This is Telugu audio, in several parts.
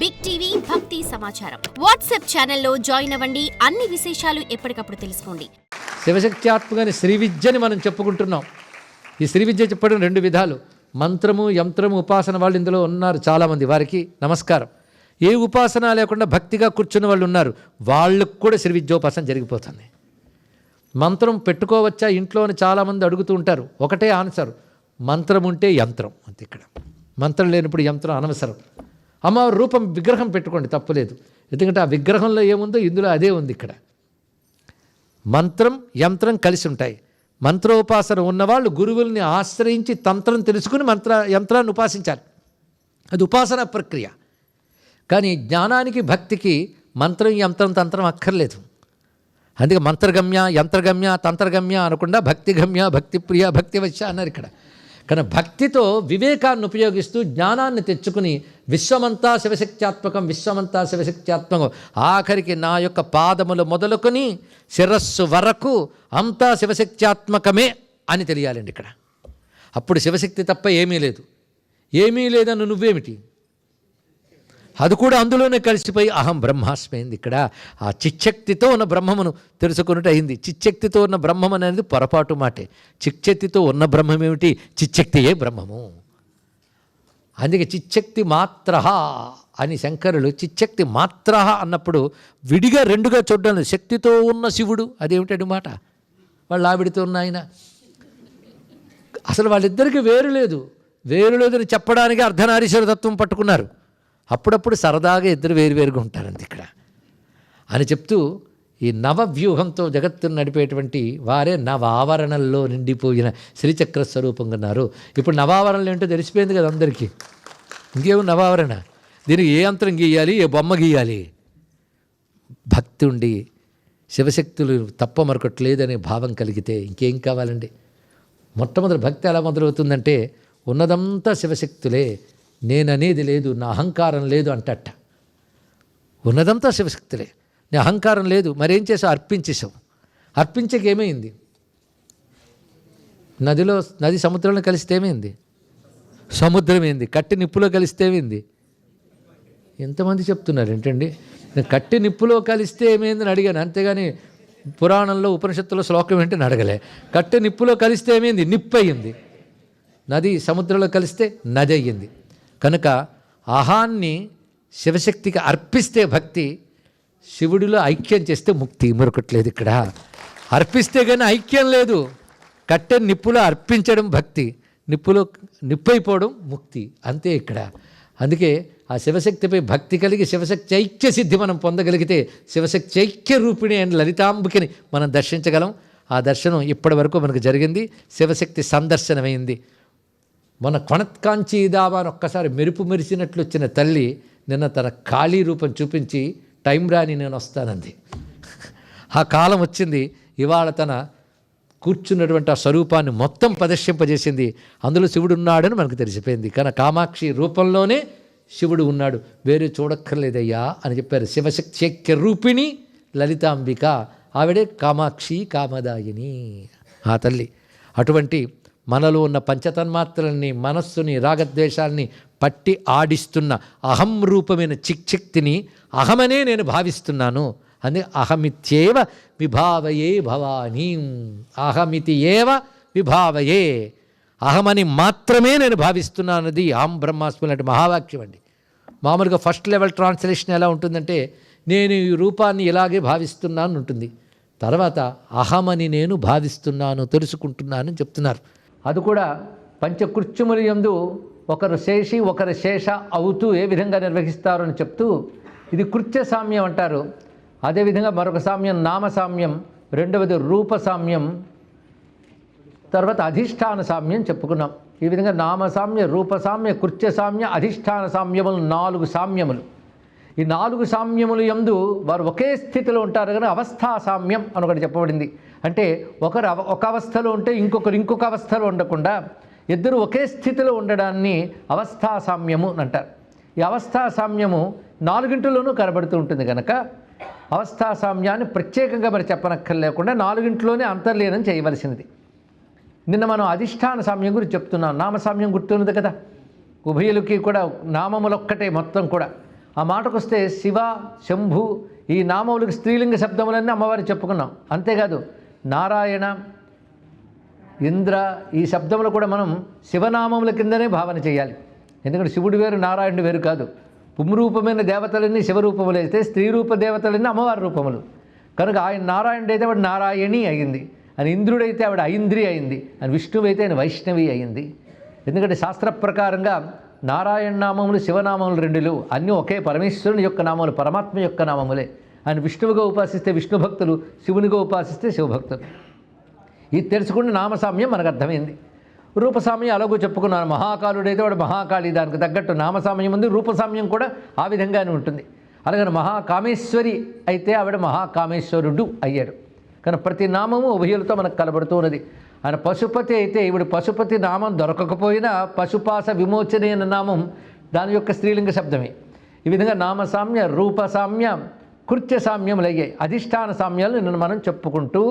బిగ్ టీవీ భక్తి సమాచారం వాట్సాప్ ఛానల్లో జాయిన్ అవ్వండి. అన్ని విశేషాలు ఎప్పటికప్పుడు తెలుసుకోండి. శివశక్త్యాత్మకమైన శ్రీ విద్యని మనం చెప్పుకుంటున్నాం. ఈ శ్రీ విద్య చెప్పడం రెండు విధాలు. మంత్రము, యంత్రము, ఉపాసన వాళ్ళు ఇందులో ఉన్నారు చాలామంది, వారికి నమస్కారం. ఏ ఉపాసన లేకుండా భక్తిగా కూర్చున్న వాళ్ళు ఉన్నారు, వాళ్ళకు కూడా శ్రీ విద్యోపాసన జరిగిపోతుంది. మంత్రం పెట్టుకోవచ్చా ఇంట్లో అని చాలామంది అడుగుతూ ఉంటారు. ఒకటే ఆన్సర్, మంత్రం ఉంటే యంత్రం అంతే. ఇక్కడ మంత్రం లేనప్పుడు యంత్రం అనవసరం. అమ్మవారి రూపం విగ్రహం పెట్టుకోండి, తప్పులేదు. ఎందుకంటే ఆ విగ్రహంలో ఏముందో ఇందులో అదే ఉంది. ఇక్కడ మంత్రం యంత్రం కలిసి ఉంటాయి. మంత్రోపాసన ఉన్నవాళ్ళు గురువుల్ని ఆశ్రయించి తంత్రం తెలుసుకుని యంత్రాన్ని ఉపాసించాలి. అది ఉపాసన ప్రక్రియ. కానీ జ్ఞానానికి భక్తికి మంత్రం యంత్రం తంత్రం అక్కర్లేదు. అందుకే మంత్రగమ్య యంత్రగమ్య తంత్రగమ్య అనకుండా భక్తిగమ్య భక్తిప్రియ భక్తివశ్య అన్నారు ఇక్కడ. కానీ భక్తితో వివేకాన్ని ఉపయోగిస్తూ జ్ఞానాన్ని తెచ్చుకుని విశ్వమంతా శివశక్త్యాత్మకం, విశ్వమంతా శివశక్త్యాత్మకం, ఆఖరికి నా యొక్క పాదములు మొదలుకొని శిరస్సు వరకు అంతా శివశక్త్యాత్మకమే అని తెలియాలండి ఇక్కడ. అప్పుడు శివశక్తి తప్ప ఏమీ లేదు. ఏమీ లేదన్న నువ్వేమిటి, అది కూడా అందులోనే కలిసిపోయి అహం బ్రహ్మాస్మైంది. ఇక్కడ ఆ చిచ్చక్తితో ఉన్న బ్రహ్మమును తెలుసుకున్నట్టు అయింది. చిచ్చక్తితో ఉన్న బ్రహ్మం అనేది పొరపాటు మాటే. చిచ్చక్తితో ఉన్న బ్రహ్మం ఏమిటి? చిచ్చక్తియే బ్రహ్మము. అందుకే చిచ్చక్తి మాత్ర అని శంకరులు చిచ్చక్తి మాత్ర అన్నప్పుడు విడిగా రెండుగా చూడడం. శక్తితో ఉన్న శివుడు అదేమిటండి మాట, వాళ్ళు ఆవిడితో ఉన్న ఆయన. అసలు వాళ్ళిద్దరికీ వేరు లేదని చెప్పడానికి అర్ధనారీశ్వర తత్వం పట్టుకున్నారు. అప్పుడప్పుడు సరదాగా ఇద్దరు వేరువేరుగా ఉంటారండి ఇక్కడ అని చెప్తూ, ఈ నవవ్యూహంతో జగత్తును నడిపేటువంటి వారే నవావరణల్లో నిండిపోయిన శ్రీచక్ర స్వరూపంగా ఉన్నారు. ఇప్పుడు నవావరణలు ఏంటో తెలిసిపోయింది కదా అందరికీ. ఇంకేమో నవావరణ, దీనికి ఏ యంత్రం గీయాలి, ఏ బొమ్మ గీయాలి? భక్తి ఉండి శివశక్తులు తప్ప మరొకట్లేదనే భావం కలిగితే ఇంకేం కావాలండి? మొట్టమొదటి భక్తి ఎలా మొదలవుతుందంటే, ఉన్నదంతా శివశక్తులే, నేననేది లేదు, నా అహంకారం లేదు అంటట. ఉన్నదంతా శివశక్తులే, నీ అహంకారం లేదు. మరేం చేసావు? అర్పించేసావు. అర్పించక ఏమైంది? నది సముద్రంలో కలిస్తే ఏమైంది? సముద్రం ఏంది? కట్టి నిప్పులో కలిస్తే ఏమైంది? ఎంతమంది చెప్తున్నారు ఏంటండి? నేను కట్టి నిప్పులో కలిస్తే ఏమైందని అడిగాను, అంతేగాని పురాణంలో ఉపనిషత్తులో శ్లోకం ఏంటని అడగలే. కట్టి నిప్పులో కలిస్తే ఏమైంది? నిప్పు అయ్యింది. నది సముద్రంలో కలిస్తే నది అయ్యింది. కనుక అహాన్ని శివశక్తికి అర్పిస్తే భక్తి, శివుడిలో ఐక్యం చేస్తే ముక్తి. మరొకట్లేదు ఇక్కడ. అర్పిస్తే కానీ ఐక్యం లేదు. కట్టె నిప్పులో అర్పించడం భక్తి, నిప్పులో నిప్పైపోవడం ముక్తి, అంతే ఇక్కడ. అందుకే ఆ శివశక్తిపై భక్తి కలిగి శివశక్తి ఐక్య సిద్ధి మనం పొందగలిగితే శివశక్తి ఐక్య రూపిణి అని లలితాంబికని మనం దర్శించగలం. ఆ దర్శనం ఇప్పటి వరకు మనకు జరిగింది. శివశక్తి సందర్శనమైంది. మన కొణత్కాంచి దావాని ఒక్కసారి మెరుపు మెరిసినట్లు వచ్చిన తల్లి నిన్న తన ఖాళీ రూపం చూపించి టైం రాని నేను వస్తానంది. ఆ కాలం వచ్చింది. ఇవాళ తన కూర్చున్నటువంటి ఆ స్వరూపాన్ని మొత్తం ప్రదర్శింపజేసింది. అందులో శివుడు ఉన్నాడని మనకు తెలిసిపోయింది. కానీ కామాక్షి రూపంలోనే శివుడు ఉన్నాడు, వేరే చూడక్కర్లేదయ్యా అని చెప్పారు. శివశక్తి ఐక్య రూపిణి లలితాంబిక, ఆవిడే కామాక్షి కామదాయిని ఆ తల్లి. అటువంటి మనలో ఉన్న పంచతన్మాత్రల్ని, మనస్సుని, రాగద్వేషాలని పట్టి ఆడిస్తున్న అహం రూపమైన చిక్శక్తిని అహమనే నేను భావిస్తున్నాను. అని అహమిత్యేవ విభావయే భవానీ, అహమితి ఏవ విభావయే, అహమని మాత్రమే నేను భావిస్తున్నానది అహం బ్రహ్మాస్మి లాంటి మహావాక్యం అండి. మామూలుగా ఫస్ట్ లెవెల్ ట్రాన్స్లేషన్ ఎలా ఉంటుందంటే, నేను ఈ రూపాన్ని ఇలాగే భావిస్తున్నాను ఉంటుంది. తర్వాత అహమని నేను భావిస్తున్నాను, తెలుసుకుంటున్నాను అని చెప్తున్నారు. అది కూడా పంచకృత్యముల యందు ఒకరు శేషి ఒకరు శేష అవుతూ ఏ విధంగా నిర్వహిస్తారు అని చెప్తూ, ఇది కృత్య సామ్యం అంటారు. అదేవిధంగా మరొక సామ్యం నామసామ్యం, రెండవది రూపసామ్యం, తర్వాత అధిష్టాన సామ్యం చెప్పుకున్నాం. ఈ విధంగా నామసామ్య, రూపసామ్య, కృత్యసామ్య, అధిష్టాన సామ్యములు 4 సామ్యములు. ఈ 4 సామ్యములు యందు వారు ఒకే స్థితిలో ఉంటారు కానీ అవస్థా సామ్యం అని ఒకటి చెప్పబడింది. అంటే ఒకరు ఒక అవస్థలో ఉంటే ఇంకొకరు ఇంకొక అవస్థలో ఉండకుండా ఇద్దరు ఒకే స్థితిలో ఉండడాన్ని అవస్థా సామ్యము అని అంటారు. ఈ అవస్థా సామ్యము 4 కనబడుతూ ఉంటుంది కనుక అవస్థా సామ్యాన్ని ప్రత్యేకంగా మరి చెప్పనక్కర్లేకుండా 4 అంతర్లీనం చేయవలసినది. నిన్న మనం అధిష్టాన సామ్యం గురించి చెప్తున్నాం. నామసామ్యం గుర్తున్నది కదా, ఉభయులకి కూడా నామములొక్కటే మొత్తం కూడా. ఆ మాటకు వస్తే శివ, శంభు ఈ నామములకు స్త్రీలింగ శబ్దములన్నీ అమ్మవారి చెప్పుకున్నాం. అంతేకాదు నారాయణ, ఇంద్ర ఈ శబ్దములు కూడా మనం శివనామముల కిందనే భావన చేయాలి. ఎందుకంటే శివుడు వేరు, నారాయణుడు వేరు కాదు. పుంరూపమైన దేవతలన్నీ శివరూపములు అయితే, స్త్రీ రూప దేవతలన్నీ అమ్మవారి రూపములు. కనుక ఆయన నారాయణుడు అయితే ఆవిడ నారాయణి అయింది, అని ఇంద్రుడైతే ఆవిడ ఐంద్రి అయింది, అని విష్ణువు అయితే ఆయన వైష్ణవి అయింది. ఎందుకంటే శాస్త్ర ప్రకారంగా నారాయణ నామములు శివనామములు రెండులు, అన్నీ ఒకే పరమేశ్వరుని యొక్క నామములు, పరమాత్మ యొక్క నామములే. ఆయన విష్ణువుగా ఉపాసిస్తే విష్ణు భక్తులు, శివునిగా ఉపాసిస్తే శివభక్తులు. ఇది తెలుసుకుంటే నామసామ్యం మనకు అర్థమైంది. రూపసామ్యం అలాగూ చెప్పుకున్నాను. మహాకాలుడైతే వాడు మహాకాళి, దానికి తగ్గట్టు నామసామ్యం ఉంది, రూపసామ్యం కూడా ఆ విధంగానే ఉంటుంది. అలాగని మహాకామేశ్వరి అయితే ఆవిడ మహాకామేశ్వరుడు అయ్యాడు. కానీ ప్రతి నామము ఉభయులతో మనకు కనబడుతూ ఉన్నది. ఆయన పశుపతి అయితే ఈవిడ పశుపతి నామం దొరకకపోయినా పశుపాస విమోచనే అన్న నామం దాని యొక్క స్త్రీలింగ శబ్దమే. ఈ విధంగా నామసామ్య, రూపసామ్య, కృత్య సామ్యములు అయ్యాయి. అధిష్టాన సామ్యాలు నిన్ను మనం చెప్పుకుంటూ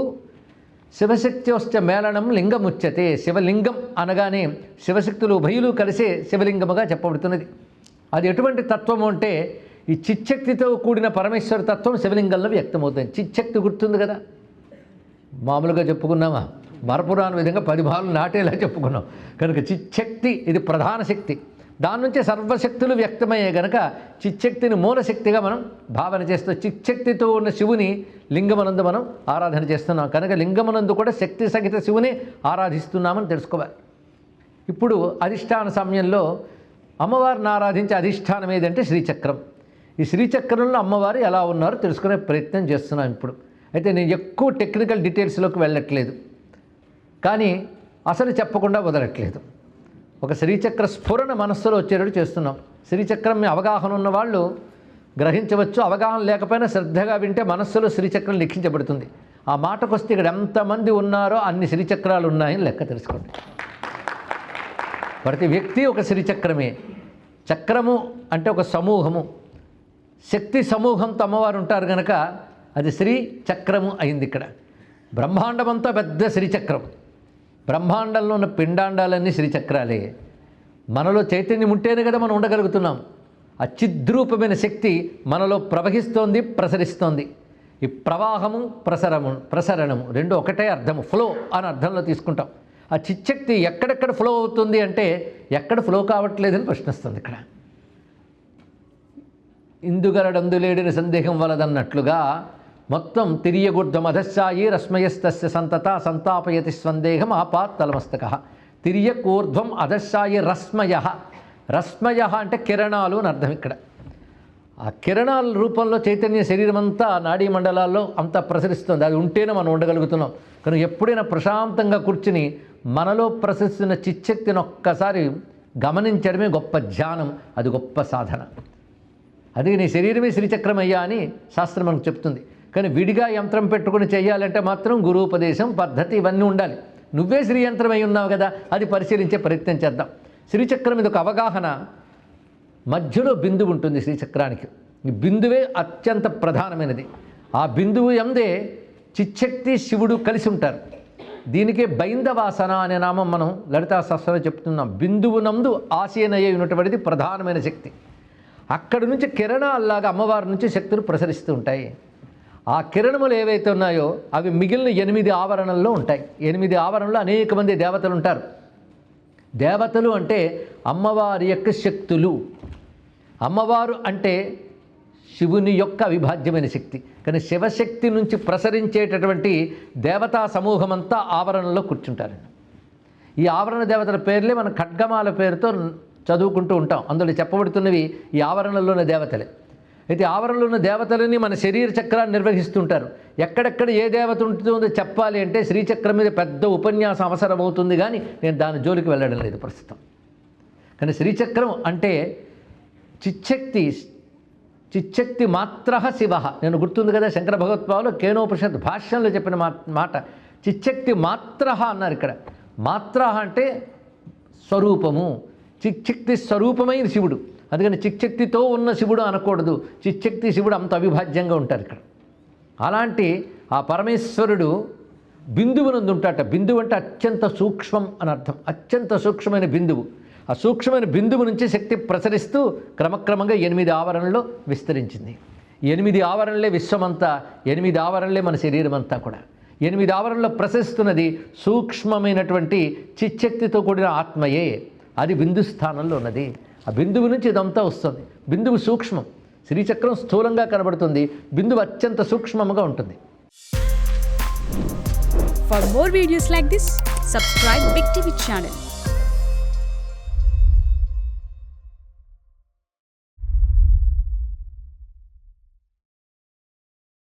శివశక్త్యోశ్చ మేళనం లింగముచ్యతే. శివలింగం అనగానే శివశక్తులు ఉభయులు కలిసే శివలింగముగా చెప్పబడుతున్నది. అది ఎటువంటి తత్వము అంటే ఈ చిచ్చక్తితో కూడిన పరమేశ్వర తత్వం శివలింగంలో వ్యక్తమవుతుంది. చిచ్చక్తి గుర్తుంది కదా, మామూలుగా చెప్పుకున్నామా, మరపురాని విధంగా 10 భాలు నాటేలా చెప్పుకున్నాం. కనుక చిచ్చక్తి ఇది ప్రధాన శక్తి, దాని నుంచే సర్వశక్తులు వ్యక్తమయ్యే గనక చిచ్చక్తిని మూలశక్తిగా మనం భావన చేస్తూ చిచ్చక్తితో ఉన్న శివుని లింగమనందు మనం ఆరాధన చేస్తున్నాం. కనుక లింగమనందు కూడా శక్తి సహిత శివుని ఆరాధిస్తున్నామని తెలుసుకోవాలి. ఇప్పుడు అధిష్టాన సమయంలో అమ్మవారిని ఆరాధించే అధిష్టానం ఏదంటే శ్రీచక్రం. ఈ శ్రీచక్రంలో అమ్మవారు ఎలా ఉన్నారో తెలుసుకునే ప్రయత్నం చేస్తున్నాం ఇప్పుడు. అయితే నేను ఎక్కువ టెక్నికల్ డీటెయిల్స్లోకి వెళ్ళట్లేదు, కానీ అసలు చెప్పకుండా వదలట్లేదు. ఒక శ్రీచక్ర స్ఫురణ మనస్సులో వచ్చేటట్టు చేస్తున్నాం. శ్రీచక్రం మీ అవగాహన ఉన్న వాళ్ళు గ్రహించవచ్చు, అవగాహన లేకపోయినా శ్రద్ధగా వింటే మనస్సులో శ్రీచక్రం లిఖించబడుతుంది. ఆ మాటకు వస్తే ఇక్కడ ఎంతమంది ఉన్నారో అన్ని శ్రీచక్రాలు ఉన్నాయని లెక్క తెలుసుకోండి. ప్రతి వ్యక్తి ఒక శ్రీచక్రమే. చక్రము అంటే ఒక సమూహము, శక్తి సమూహంతో అమ్మవారు ఉంటారు కనుక అది శ్రీ చక్రము అయింది. ఇక్కడ బ్రహ్మాండమంతా పెద్ద శ్రీచక్రం. బ్రహ్మాండంలో ఉన్న పిండాండాలన్నీ శ్రీచక్రాలే. మనలో చైతన్యం ఉంటేనే కదా మనం ఉండగలుగుతున్నాం. అచిద్రూపమైన శక్తి మనలో ప్రవహిస్తోంది, ప్రసరిస్తోంది. ఈ ప్రవాహము, ప్రసరణము రెండు ఒకటే అర్థము, ఫ్లో అని అర్థంలో తీసుకుంటాం. ఆ చిచ్చక్తి ఎక్కడెక్కడ ఫ్లో అవుతుంది అంటే ఎక్కడ ఫ్లో కావట్లేదని ప్రశ్నిస్తుంది ఇక్కడ. ఇందుగలడందులేడిన సందేహం వలదన్నట్లుగా మొత్తం తిరియగుర్ధం అధశ్చాయి రశ్మయస్తస్య సంతత సంతాపయతి స్వందేహం ఆపాత్తలమస్తక. తిరియకూర్ధ్వం అధశ్చాయి రశ్మయ. రశ్మయ అంటే కిరణాలు అని అర్థం. ఇక్కడ ఆ కిరణాల రూపంలో చైతన్య శరీరం అంతా నాడీ మండలాల్లో అంతా ప్రసరిస్తుంది. అది ఉంటేనే మనం ఉండగలుగుతున్నాం. కానీ ఎప్పుడైనా ప్రశాంతంగా కూర్చుని మనలో ప్రసరిస్తున్న చిచ్చక్తిని ఒక్కసారి గమనించడమే గొప్ప ధ్యానం, అది గొప్ప సాధన. అది నీ శరీరమే శ్రీచక్రం అయ్యా అని శాస్త్రం మనకు చెప్తుంది. కానీ విడిగా యంత్రం పెట్టుకుని చేయాలంటే మాత్రం గురూపదేశం, పద్ధతి ఇవన్నీ ఉండాలి. నువ్వే శ్రీయంత్రం అయి ఉన్నావు కదా, అది పరిశీలించే ప్రయత్నం చేద్దాం. శ్రీచక్రం ఇది ఒక అవగాహన. మధ్యలో బిందువు ఉంటుంది శ్రీచక్రానికి. ఈ బిందువే అత్యంత ప్రధానమైనది. ఆ బిందువు ఎందే చిచ్చక్తి శివుడు కలిసి ఉంటారు. దీనికే బైందవాసన అనే నామం మనం లలితా శాస్త్రంలో చెప్తున్నాం. బిందువు నందు ఆసీనయ్యి ఉన్నటువంటిది ప్రధానమైన శక్తి. అక్కడి నుంచి కిరణాల్లాగా అమ్మవారి నుంచి శక్తులు ప్రసరిస్తూ ఉంటాయి. ఆ కిరణములు ఏవైతే ఉన్నాయో అవి మిగిలిన 8 ఆవరణల్లో ఉంటాయి. 8 ఆవరణలో అనేక మంది దేవతలు ఉంటారు. దేవతలు అంటే అమ్మవారి యొక్క శక్తులు. అమ్మవారు అంటే శివుని యొక్క అవిభాజ్యమైన శక్తి. కానీ శివశక్తి నుంచి ప్రసరించేటటువంటి దేవతా సమూహం అంతా ఆవరణలో కూర్చుంటారు. ఈ ఆవరణ దేవతల పేర్లే మనం ఖడ్గమాల పేరుతో చదువుకుంటూ ఉంటాం. అందులో చెప్పబడుతున్నవి ఈ ఆవరణలో ఉన్న దేవతలే. అయితే ఆవరణలో ఉన్న దేవతలని మన శరీర చక్రాన్ని నిర్వహిస్తుంటారు. ఎక్కడెక్కడ ఏ దేవత ఉంటుందో చెప్పాలి అంటే శ్రీచక్రం మీద పెద్ద ఉపన్యాసం అవసరం అవుతుంది, కానీ నేను దాని జోలికి వెళ్ళడం లేదు ప్రస్తుతం. కానీ శ్రీచక్రం అంటే చిచ్చక్తి మాత్ర శివ. నేను గుర్తుంది కదా, శంకర భగవత్పాదులు కేనోపనిషత్ భాష్యంలో చెప్పిన మాట చిచ్చక్తి మాత్ర అన్నారు. ఇక్కడ మాత్ర అంటే స్వరూపము, చిచ్చక్తి స్వరూపమైన శివుడు. అందుకని చిచ్చక్తితో ఉన్న శివుడు అనకూడదు, చిచ్చక్తి శివుడు అంత అవిభాజ్యంగా ఉంటారు ఇక్కడ. అలాంటి ఆ పరమేశ్వరుడు బిందువునందు ఉంటాట. బిందువు అంటే అత్యంత సూక్ష్మం అని అర్థం. అత్యంత సూక్ష్మమైన బిందువు. ఆ సూక్ష్మమైన బిందువు నుంచి శక్తి ప్రసరిస్తూ క్రమక్రమంగా 8 ఆవరణలో విస్తరించింది. 8 ఆవరణలే విశ్వమంతా, 8 ఆవరణలే మన శరీరం అంతా కూడా. 8 ఆవరణలో ప్రసరిస్తున్నది సూక్ష్మమైనటువంటి చిచ్చక్తితో కూడిన ఆత్మయే. అది బిందు స్థానంలో ఉన్నది. ఆ బిందువు నుంచి ఇదంతా వస్తుంది. బిందువు సూక్ష్మం, శ్రీచక్రం స్థూలంగా కనబడుతుంది, బిందువు అత్యంత సూక్ష్మంగా ఉంటుంది. For more videos like this, subscribe Big TV channel.